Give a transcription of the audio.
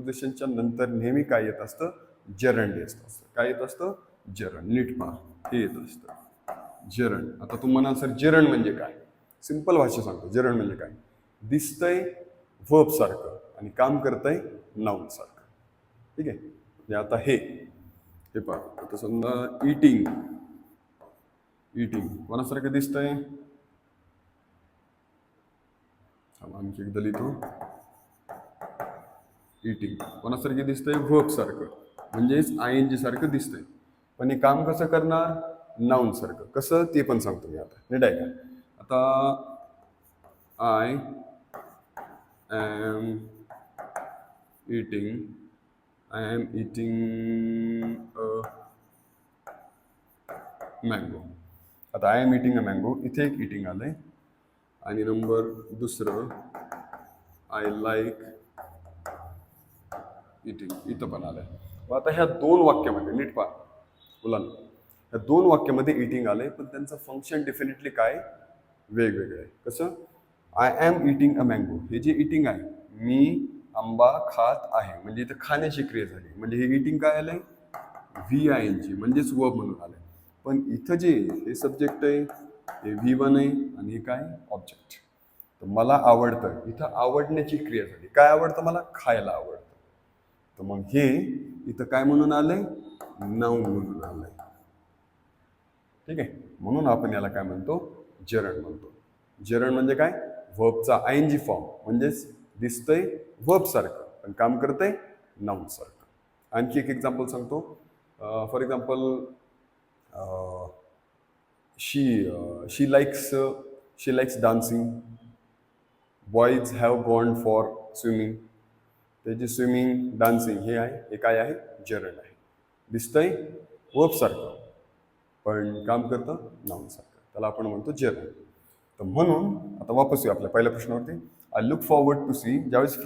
प्रिपोजिशनच्या नंतर नेहमी काय येत असतं, जरंड येत असतं. काय येत असतं, जरंड. नीट पहा, हे येत असतं जरंड. आता तू म्हणाल सर जरंड म्हणजे काय, सिंपल भाषा सांगतो. जरंड म्हणजे काय, दिसतंय वर्ब सारखं आणि काम करतंय नाउन सारखं. ठीक आहे. म्हणजे आता हे पहा, आता समजा इटिंग, इटिंग कोणासारखं दिसतंय, आणखी एकदा लिहितो. इटिंग कोणासारखं दिसतंय, वर्ब सारखं, म्हणजेच ING सारखं दिसतंय. पण हे काम कसं करणार, नाउन सारखं. कसं ते पण सांगतो मी आता. नीट आहे का. आता I am eating, I am eating mango. आता I am eating a mango, इथे एक इटिंग आलंय आणि नंबर दुसरं आय लाईक इटिंग इथं पण आलंय. आता ह्या दोन वाक्यामध्ये नीट पहा मुलांना, ह्या दोन वाक्यामध्ये इटिंग आलंय, पण त्यांचं फंक्शन डेफिनेटली काय वेगवेगळं आहे. कसं, I am eating a mango, हे जे इटिंग आहे, मी आंबा खात आहे, म्हणजे इथं खाण्याची क्रिया झाली, म्हणजे हे इटिंग काय आलंय, VING म्हणजेच वर्ब म्हणून आलंय. पण इथं जे हे सब्जेक्ट आहे, हे V1 आहे आणि हे काय ऑब्जेक्ट. तर मला आवडतं, इथं आवडण्याची क्रिया झाली. काय आवडतं मला, खायला आवडतं. तर मग हे इथं काय म्हणून आलंय, नाउन म्हणून आलंय. ठीक आहे. म्हणून आपण याला काय म्हणतो, जरंड म्हणतो. जरंड म्हणजे काय, वर्बचा ING फॉर्म, म्हणजेच दिसतंय वर्ब सारखं पण काम करतंय नाउन सारखं. आणखी एक एक्झाम्पल सांगतो. For example, she likes dancing, boys have gone for swimming. त्याची स्विमिंग, डान्सिंग हे आहे, हे काय आहे, जरंड आहे. दिसतंय वर्ब सारखं पण काम करतं नाउन सारखं, त्याला आपण म्हणतो जरंड. तर म्हणून आता वापस येऊ आपल्या पहिल्या प्रश्नावरती. I look forward to see, ज्यावेळेस